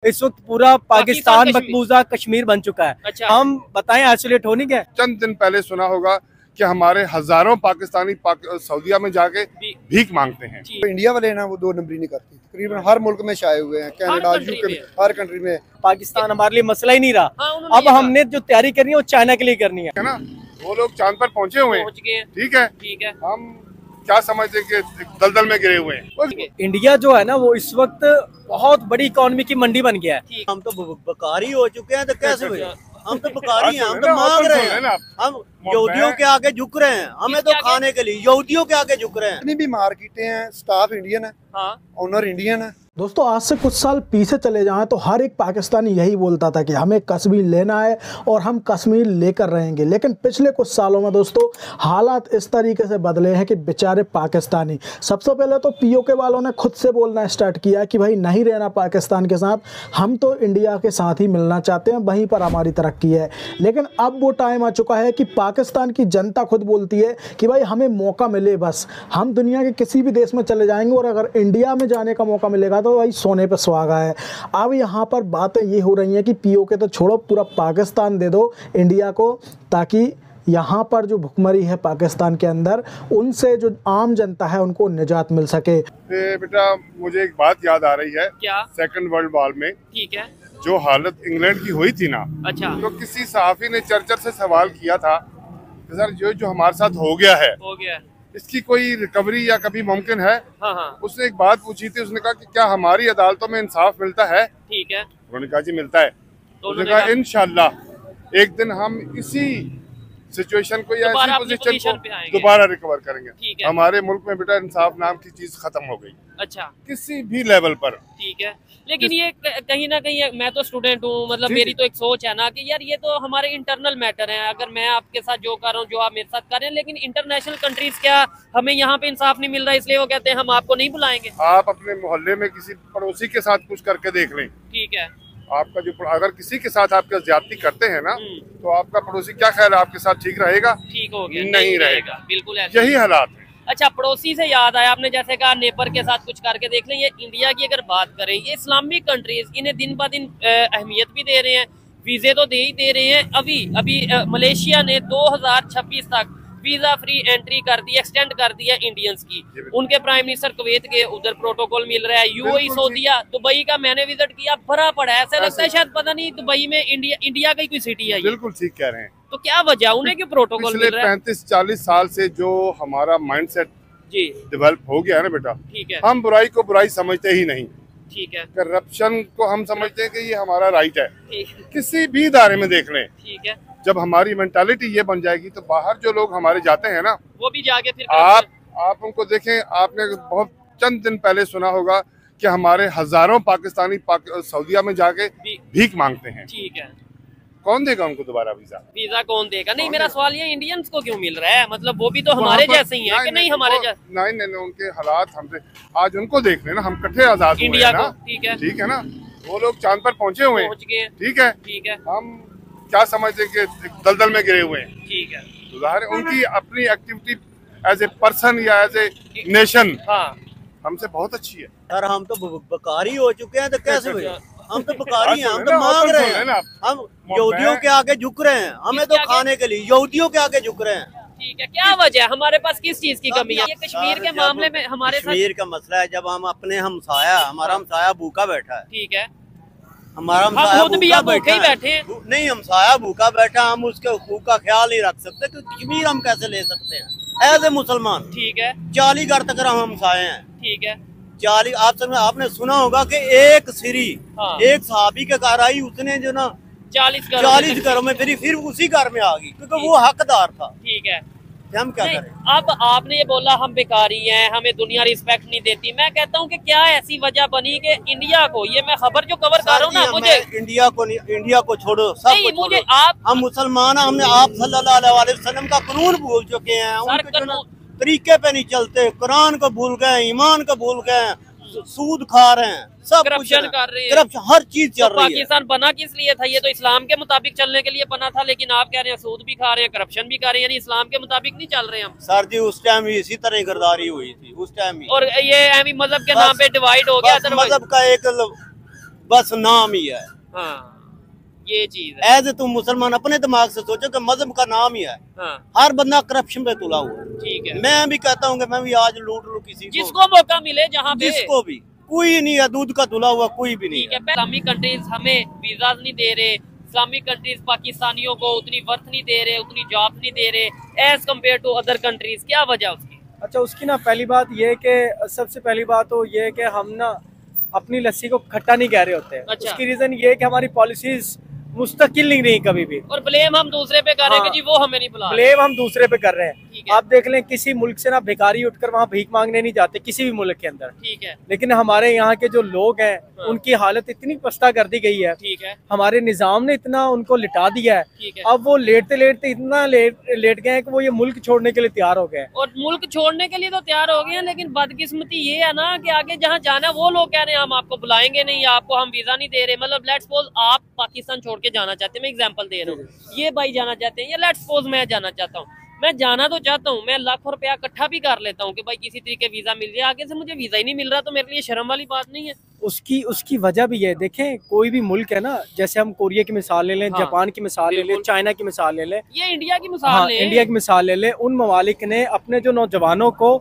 इस वक्त पूरा पाकिस्तान मकबूजा कश्मीर बन चुका है। अच्छा। हम बताएं आइसोलेट होने क्या? चंद दिन पहले सुना होगा कि हमारे हजारों पाकिस्तानी सऊदीया में जाके भीख मांगते हैं। तो इंडिया वाले ना वो दो नंबरी नहीं करती, तकरीबन हर मुल्क में छाए हुए हैं, कनाडा, यूके में, हर कंट्री में। पाकिस्तान हमारे लिए मसला ही नहीं रहा। अब हमने जो तैयारी करनी है वो चाइना के लिए करनी है ना। वो लोग चांद पर पहुंचे हुए हैं, ठीक है, हम क्या समझते हैं कि दलदल में गिरे हुए हैं। इंडिया जो है ना वो इस वक्त बहुत बड़ी इकोनॉमी की मंडी बन गया है। हम तो बकारी हो चुके हैं, तो कैसे हुए? हम तो बकारी हैं, हम तो मांग रहे हैं, हम यहूदियों के आगे झुक रहे हैं, हमें तो खाने के लिए यहूदियों के आगे झुक रहे हैं। जितनी भी मार्केटें हैं, स्टाफ इंडियन है, ओनर इंडियन है। दोस्तों आज से कुछ साल पीछे चले जाएं तो हर एक पाकिस्तानी यही बोलता था कि हमें कश्मीर लेना है और हम कश्मीर लेकर रहेंगे। लेकिन पिछले कुछ सालों में दोस्तों हालात इस तरीके से बदले हैं कि बेचारे पाकिस्तानी, सबसे पहले तो पीओके वालों ने खुद से बोलना स्टार्ट किया कि भाई नहीं रहना पाकिस्तान के साथ, हम तो इंडिया के साथ ही मिलना चाहते हैं, वहीं पर हमारी तरक्की है। लेकिन अब वो टाइम आ चुका है कि पाकिस्तान की जनता खुद बोलती है कि भाई हमें मौका मिले, बस हम दुनिया के किसी भी देश में चले जाएंगे और अगर इंडिया में जाने का मौका मिलेगा तो भाई सोने पे सुहागा है। अब यहाँ पर बातें ये हो रही हैं कि पीओके तो छोड़ो, पूरा पाकिस्तान दे दो इंडिया को, ताकि यहाँ पर जो भुखमरी है पाकिस्तान के अंदर उनसे जो आम जनता है उनको निजात मिल सके। बेटा मुझे एक बात याद आ रही है, क्या? सेकंड वर्ल्ड वॉर में, ठीक है, जो हालत इंग्लैंड की हुई थी ना, अच्छा, तो किसी सहाफी ने चर्चर से सवाल किया था कि सर जो हमारे साथ हो गया है इसकी कोई रिकवरी या कभी मुमकिन है? हाँ। उसने एक बात पूछी थी, उसने कहा कि क्या हमारी अदालतों में इंसाफ मिलता है? ठीक है, उन्होंने कहा जी मिलता है। तो उसने कहा इंशाल्लाह एक दिन हम इसी सिचुएशन को या इसी पोजीशन को दोबारा रिकवर करेंगे। हमारे मुल्क में बेटा इंसाफ नाम की चीज खत्म हो गई। अच्छा, किसी भी लेवल पर। ठीक है, लेकिन ये कहीं ना कहीं, मैं तो स्टूडेंट हूँ, मतलब मेरी तो एक सोच है ना कि यार ये तो हमारे इंटरनल मैटर है। अगर मैं आपके साथ जो कर रहा हूँ, जो आप मेरे साथ कर रहे हैं, लेकिन इंटरनेशनल कंट्रीज क्या हमें यहाँ पे इंसाफ नहीं मिल रहा इसलिए वो कहते हैं हम आपको नहीं बुलाएंगे? आप अपने मोहल्ले में किसी पड़ोसी के साथ कुछ करके देख लें, ठीक है, आपका जो अगर किसी के साथ आपके ज्यादती करते हैं ना, तो आपका पड़ोसी क्या ख्याल है आपके साथ ठीक रहेगा? ठीक हो गया? नहीं रहेगा, बिल्कुल यही हालात है। अच्छा, पड़ोसी से याद आया, आपने जैसे कहा नेबर के साथ कुछ करके देख लें। ये इंडिया की अगर बात करें, ये इस्लामिक कंट्रीज इन्हें दिन ब दिन अहमियत भी दे रहे हैं, वीजे तो दे ही दे रहे हैं। अभी मलेशिया ने 2026 तक वीजा फ्री एंट्री कर दी, एक्सटेंड कर दिया इंडियंस की। उनके प्राइम मिनिस्टर कुवैत के, उधर प्रोटोकॉल मिल रहा है। यूएई, सऊदीया, दुबई का मैंने विजिट किया, भरा पड़ा है, ऐसा लगता है शायद पता नहीं दुबई में इंडिया की कोई सिटी है। बिल्कुल ठीक कह रहे हैं। तो क्या वजह, उन्हें क्यों प्रोटोकॉल मिल रहा है? 35-40 साल से जो हमारा माइंडसेट जी डेवलप हो गया है ना बेटा, ठीक है, हम बुराई को बुराई समझते ही नहीं। ठीक है, करप्शन को हम समझते हैं कि ये हमारा राइट है। किसी भी इदारे में देख लें, ठीक है, जब हमारी मेंटालिटी ये बन जाएगी तो बाहर जो लोग हमारे जाते हैं ना, वो भी जाके फिर आप उनको देखें। आपने बहुत चंद दिन पहले सुना होगा कि हमारे हजारों पाकिस्तानी सऊदीया में जाके भीख मांगते हैं। ठीक है, कौन देगा उनको दोबारा वीजा कौन देगा? नहीं, मेरा सवाल ये इंडियंस को क्यों मिल रहा है? मतलब वो भी तो हमारे जैसे ही है कि नहीं? हमारे जैसे नहीं, उनके हालात हमसे आज उनको देख लेना, हम कट्ठे आजाद इंडिया को, ठीक है ना। वो लोग चांद पर पहुंचे हुए हैं, ठीक है, हम क्या समझते हैं कि दलदल में गिरे हुए हैं। ठीक है, ज़ाहिर उनकी अपनी एक्टिविटी एज ए पर्सन या एज ए नेशन हमसे बहुत अच्छी है। सर हम तो बकारी हो चुके हैं, तो कैसे हुए? हम तो बकारी हैं, हम तो मांग रहे हैं, हम यहूदियों के आगे झुक रहे हैं, हमें तो खाने के लिए यहूदियों के आगे झुक रहे हैं। ठीक है, क्या वजह है? हमारे पास किस चीज की कमी है? ये कश्मीर के मामले में हमारे कश्मीर का मसला है, जब हम अपने हमारा हमसाया भूखा बैठा है, ठीक है, हमारा हम खुद भी भूखे ही बैठे हैं। नहीं, हमसाया भूखा बैठा, हम उसके हुकूक का ख्याल नहीं रख सकते कि कश्मीर हम कैसे ले सकते हैं एज ए मुसलमान? ठीक है, 40 घर तक हम हमसाए हैं, ठीक है, 40। आपने सुना होगा कि एक सीरी एक सहाबी के घर आई, उसने जो ना 40 घरों में फिर उसी घर में आ गई, क्योंकि वो हकदार था। ठीक है, हम क्या करें? अब आपने ये बोला हम बेकारी हैं, हमें दुनिया रिस्पेक्ट नहीं देती। मैं कहता हूँ कि क्या ऐसी वजह बनी कि इंडिया को, ये मैं खबर जो कवर कर रहा हूँ ना, मुझे इंडिया को छोड़ो, सब कुछ मुझे छोड़ो। हम मुसलमान, हमने आप सल्लल्लाहु अलैहि वसल्लम का कानून भूल चुके हैं, उनके तरीके पे नहीं चलते, कुरान को भूल गए, ईमान को भूल गए, सूद खा रहे हैं, सब करप्शन कर रहे हैं, करप्शन हर चीज चल रही है। पाकिस्तान बना किस लिए था? ये तो इस्लाम के मुताबिक चलने के लिए बना था, लेकिन आप कह रहे हैं सूद भी खा रहे हैं, करप्शन भी कर रहे हैं, यानी इस्लाम के मुताबिक नहीं चल रहे हैं हम। सर जी उस टाइम ही इसी तरह गिरदारी हुई थी, उस टाइम ही, और ये मजहब के नाम पे डिवाइड हो गया। मजहब का एक बस नाम ही है। हाँ, ये चीज है। एज तुम मुसलमान अपने दिमाग से सोचो कि मजहब का नाम ही है। हाँ। हर बंदा करप्शन पे तुला हुआ है। ठीक है, मैं भी कहता हूँ कि मैं भी आज लूट लूं किसी को, जिसको मौका मिले, जहाँ पे जिसको भी, कोई नहीं है दूध का तुला हुआ, कोई भी नहीं है। इस्लामिक कंट्रीज हमें वीजा नहीं दे रहे, इस्लामिक कंट्रीज पाकिस्तानियों को उतनी वर्थ नहीं दे रहे, उतनी जॉब नहीं दे रहे as compared to other countries. क्या वजह उसकी? अच्छा, उसकी ना पहली बात ये है कि सबसे पहली बात तो ये है कि हम ना अपनी लस्सी को खट्टा नहीं कह रहे होते हैं। अच्छा। उसकी रीजन ये है कि हमारी पॉलिसीज मुस्तकिल नहीं रही कभी भी, और ब्लेम हम दूसरे पे कर रहे हैं कि जी वो हमें नहीं बुला रहे। ब्लेम हम दूसरे पे कर रहे हैं। ठीक है। आप देख लें, किसी मुल्क से ना भिखारी उठकर वहाँ भीख मांगने नहीं जाते, किसी भी मुल्क के अंदर। ठीक है। लेकिन हमारे यहाँ के जो लोग हैं, हाँ। उनकी हालत इतनी पस्ता कर दी गई है। ठीक है। हमारे निजाम ने इतना उनको लिटा दिया है। ठीक है। अब वो लेटते लेटते इतना लेट गए हैं कि वो ये मुल्क छोड़ने के लिए तैयार हो गए। और मुल्क छोड़ने के लिए तो तैयार हो गए हैं, लेकिन बदकिस्मती ये है ना कि आगे जहाँ जाना है वो लोग कह रहे हैं हम आपको बुलाएंगे नहीं, आपको हम वीजा नहीं दे रहे। मतलब लेट्स सपोज आप पाकिस्तान छोड़ के जाना चाहते हैं, मैं एग्जांपल दे रहा हूँ, ये भाई जाना चाहते हैं, या लेट्स सपोज मैं जाना चाहता हूँ, मैं जाना तो चाहता हूँ, मैं लाखों रुपया इकट्ठा भी कर लेता हूँ कि भाई किसी तरीके वीजा मिल जाए, आगे से मुझे वीजा ही नहीं मिल रहा, तो मेरे लिए शर्म वाली बात नहीं है? उसकी वजह भी है। देखें, कोई भी मुल्क है ना, जैसे हम कोरिया की मिसाल ले लें, हाँ, जापान की मिसाल ले लें, चाइना की मिसाल ले लें, ये इंडिया की मिसाल हाँ, ले, इंडिया की मिसाल ले लें, उन ममालिक ने अपने जो नौजवानों को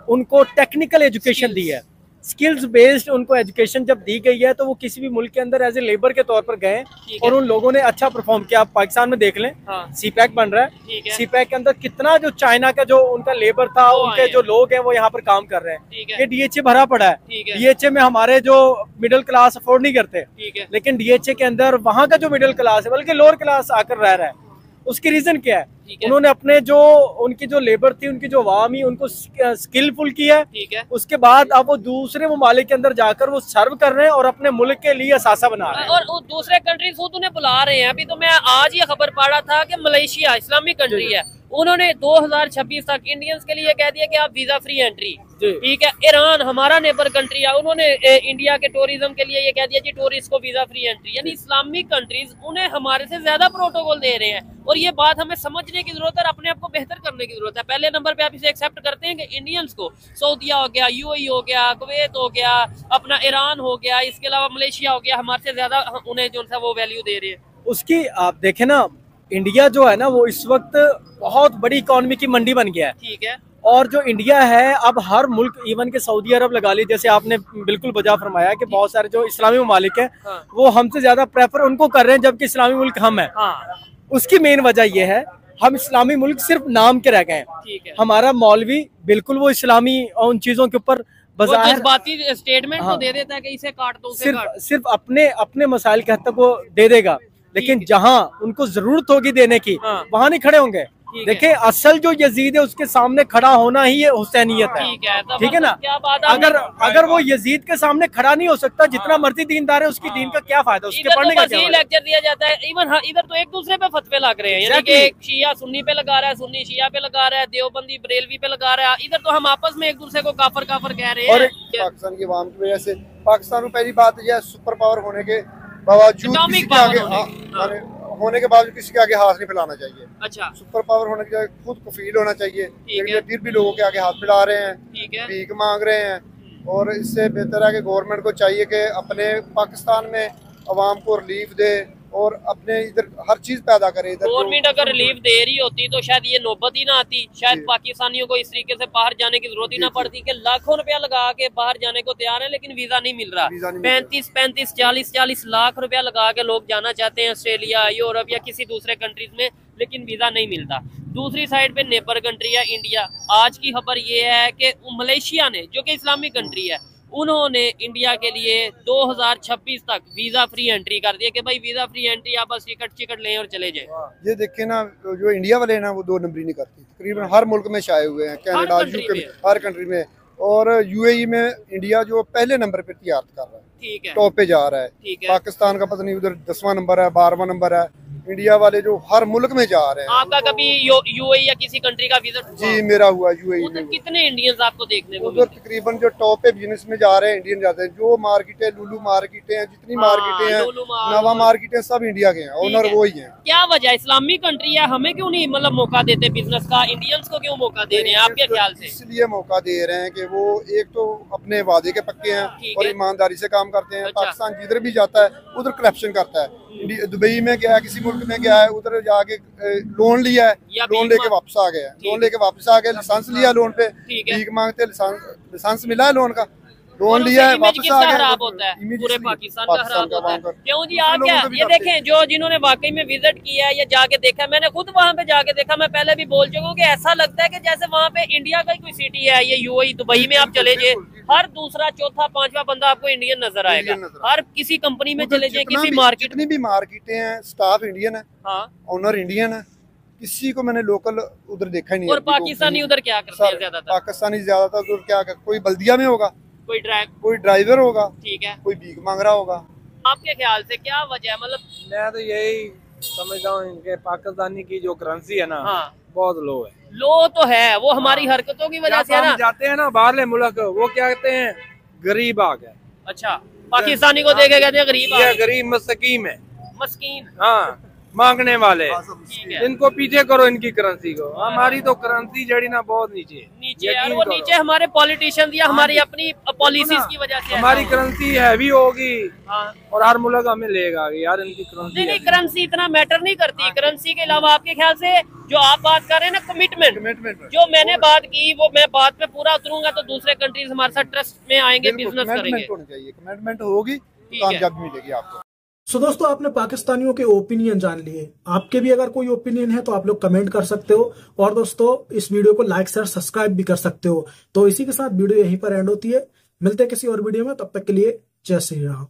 उनको टेक्निकल एजुकेशन दी है, स्किल्स बेस्ड उनको एजुकेशन जब दी गई है, तो वो किसी भी मुल्क के अंदर एज ए लेबर के तौर पर गए और उन लोगों ने अच्छा परफॉर्म किया। आप पाकिस्तान में देख लें, हाँ। सीपैक बन रहा है, ठीक है। सीपैक के अंदर कितना जो चाइना का जो उनका लेबर था, उनके जो लोग हैं वो यहाँ पर काम कर रहे हैं। ठीक है। ये डीएचए भरा पड़ा है, ठीक है। डीएचए में हमारे जो मिडिल क्लास अफोर्ड नहीं करते, ठीक है। लेकिन डीएचए के अंदर वहाँ का जो मिडिल क्लास है, बल्कि लोअर क्लास आकर रह रहा है। उसकी रीजन क्या है? उन्होंने अपने जो उनकी जो लेबर थी, उनकी जो अवाम ही उनको स्किलफुल किया है। ठीक है। उसके बाद अब वो दूसरे ममालिक के अंदर जाकर वो सर्व कर रहे हैं और अपने मुल्क के लिए असासा बना रहे हैं। और दूसरे कंट्रीज खुद उन्हें बुला रहे हैं। अभी तो मैं आज ये खबर पढ़ा था कि मलेशिया इस्लामिक कंट्री है, उन्होंने 2026 तक इंडियंस के लिए कह दिया कि आप वीजा फ्री एंट्री। ठीक है। ईरान हमारा नेबर कंट्री है, उन्होंने इंडिया के टूरिज्म के लिए ये कह दिया कि टूरिस्ट को वीजा फ्री एंट्री। यानी इस्लामिक कंट्रीज उन्हें हमारे से ज्यादा प्रोटोकॉल दे रहे हैं, और ये बात हमें समझने की जरूरत है, अपने आप को बेहतर करने की जरूरत है। पहले नंबर पे आप इसे एक्सेप्ट करते हैं कि इंडियंस को सऊदीया हो गया, यूएई हो गया, कुवैत हो गया, अपना ईरान हो गया, इसके अलावा मलेशिया हो गया, हमारे से ज्यादा उन्हें जो सा वो वैल्यू दे रहे हैं। उसकी आप देखें ना, इंडिया जो है ना, वो इस वक्त बहुत बड़ी इकोनॉमी की मंडी बन गया है। ठीक है। और जो इंडिया है, अब हर मुल्क, इवन के सऊदी अरब लगा ली, जैसे आपने बिल्कुल बजा फरमाया कि बहुत सारे जो इस्लामी ममालिक हैं, हाँ। वो हमसे ज्यादा प्रेफर उनको कर रहे हैं, जबकि इस्लामी मुल्क हम हैं। हाँ। उसकी मेन वजह यह है, हम इस्लामी मुल्क सिर्फ नाम के रह गए हैं। ठीक है। हमारा मौलवी बिल्कुल वो इस्लामी उन चीजों के ऊपर बाती स्टेटमेंट हाँ। तो दे देता है कि इसे काट दो, उसे काट। सिर्फ अपने मसाइल के हद तक वो दे देगा, लेकिन जहां उनको जरूरत होगी देने की, हाँ। वहां नहीं खड़े होंगे। देखिए, असल जो यजीद है उसके सामने खड़ा होना ही ये हुसैनियत है। ठीक है ना? अगर वो यजीद के सामने खड़ा नहीं हो सकता, जितना मर्जी दीनदार है, उसकी दीन का क्या फायदा, उसके पढ़ने का क्या फायदा? लेक्चर दिया जाता है। इवन इधर तो एक दूसरे पे फतवे लग रहे हैं, यानी कि शिया सुन्नी पे लगा रहा है, सुन्नी शिया पे लगा रहा है, देवबंदी बरेलवी पे लगा रहा है। इधर तो हम आपस में एक दूसरे को काफर काफर कह रहे हैं। और पाकिस्तान की आवाम की वजह से, पाकिस्तान में पहली बात यह सुपर पावर होने के बावजूद होने के बावजूद किसी के आगे हाथ नहीं फैलाना चाहिए। अच्छा। सुपर पावर होने के खुद कफील होना चाहिए, लेकिन फिर भी लोगों के आगे हाथ फैला रहे हैं, भीख मांग रहे हैं। और इससे बेहतर है कि गवर्नमेंट को चाहिए कि अपने पाकिस्तान में अवाम को रिलीफ दे और अपने इधर हर चीज पैदा करे। इधर गवर्नमेंट अगर रिलीफ दे रही होती तो शायद ये नौबत ही ना आती, शायद पाकिस्तानियों को इस तरीके से बाहर जाने की जरूरत ही ना पड़ती कि लाखों रुपया लगा के बाहर जाने को तैयार है, लेकिन वीजा नहीं मिल रहा। 35 40 लाख रुपया लगा के लोग जाना चाहते हैं ऑस्ट्रेलिया, यूरोप या किसी दूसरे कंट्रीज में, लेकिन वीजा नहीं मिलता। दूसरी साइड पे नेबर कंट्री है इंडिया। आज की खबर ये है कि मलेशिया ने, जो कि इस्लामिक कंट्री है, उन्होंने इंडिया के लिए 2026 तक वीजा फ्री एंट्री कर दिया कि भाई वीजा फ्री एंट्री, आप बस टिकट लें और चले जाएं। ये देखे ना, जो इंडिया वाले ना, वो 2 नंबरी नहीं करती। तकरीबन हर मुल्क में छाए हुए हैं, कनाडा, यूके, हर कंट्री में। और यूएई में इंडिया जो पहले नंबर पे तैयार कर रहा है, ठीक है, टॉप पे जा रहा है। ठीक है। पाकिस्तान का पता नहीं उधर 10वां नंबर है, 12वां नंबर है। इंडिया वाले जो हर मुल्क में जा रहे हैं। आपका कभी यूएई या किसी कंट्री का विजिट? जी मेरा हुआ यूएई में। कितने इंडियंस आपको देखने को? उधर तकरीबन जो टॉप पे बिजनेस में जा रहे हैं इंडियन जाते हैं। जो मार्केट है, लुलू मार्केटें हैं, जितनी मार्केटें हैं, नवा मार्केटें, सब इंडिया के हैं, ओनर वो ही है। क्या वजह, इस्लामिक कंट्री है, हमें क्यों नहीं मतलब मौका देते बिजनेस का? इंडियंस को क्यों मौका दे रहे हैं आपके ख्याल से? इसलिए मौका दे रहे हैं कि वो एक तो अपने वादे के पक्के हैं और ईमानदारी से काम करते हैं। पाकिस्तान जिधर भी जाता है उधर करप्शन करता है। दुबई में गया है, किसी मुल्क में गया है, उधर जाके लोन लिया है, लोन लेके वापस आ गया, लोन लेके वापस आ गया, लाइसेंस लिया लोन पे, भीख मांगते, लाइसेंस मिला है लोन का, लोन लिया है, वापस आ गया। खराब होता है, पूरे पाकिस्तान का खराब होता है। क्यों जी? आप क्या ये देखें, जो जिन्होंने वाकई में विजिट किया है या जाके देखा, मैंने खुद वहाँ पे जाके देखा, मैं पहले भी बोल चुका हूँ कि ऐसा लगता है कि जैसे वहाँ पे इंडिया का कोई सिटी है। ये यूएई दुबई में आप चले जाए, हर दूसरा चौथा पांचवा बंदा आपको इंडियन नजर आएगा। हर किसी कंपनी में चले जाए, किसी मार्केट, जितनी भी मार्केटें हैं, स्टाफ इंडियन है, ओनर इंडियन है, किसी को मैंने लोकल उधर देखा ही नहीं। और पाकिस्तानी उधर क्या करते हैं? ज्यादातर पाकिस्तानी ज्यादातर उधर क्या कर, कोई बल्दिया में होगा, कोई ड्राइवर होगा, ठीक है, कोई भीख मांग रहा होगा। आपके ख्याल से क्या वजह है? मतलब मैं तो यही समझता हूँ इनके पाकिस्तानी की जो करेंसी है ना, बहुत लो है। लो तो है, वो हमारी हरकतों की वजह से है ना। जाते हैं ना बाहरले मुल्क, वो क्या कहते हैं, गरीब आ गए। अच्छा, पाकिस्तानी को देखे कहते हैं गरीब, गरीब मस्कीन है, मस्कीन, हाँ, मांगने वाले। इनको पीछे करो, इनकी करेंसी को। हमारी तो करेंसी जड़ी ना बहुत नीचे यार, वो नीचे हमारे पॉलिटिशियन या हमारी अपनी पॉलिसीज की वजह से। हमारी करेंसी हैवी होगी और हर मुल्क हमें लेगा यार। इनकी करेंसी नहीं, करेंसी इतना मैटर नहीं करती। करेंसी के अलावा आपके ख्याल से जो आप बात कर रहे हैं ना, कमिटमेंट, जो मैंने बात की, वो मैं बात पे पूरा उतरूंगा तो दूसरे कंट्रीज हमारे साथ ट्रस्ट में आएंगे, बिजनेस करेंगे। कमिटमेंट होगी, कामयाबी मिलेगी आपको। सो दोस्तों, आपने पाकिस्तानियों के ओपिनियन जान लिए। आपके भी अगर कोई ओपिनियन है तो आप लोग कमेंट कर सकते हो, और दोस्तों इस वीडियो को लाइक शेयर सब्सक्राइब भी कर सकते हो। तो इसी के साथ वीडियो यहीं पर एंड होती है। मिलते हैं किसी और वीडियो में, तब तक के लिए जय श्री राम।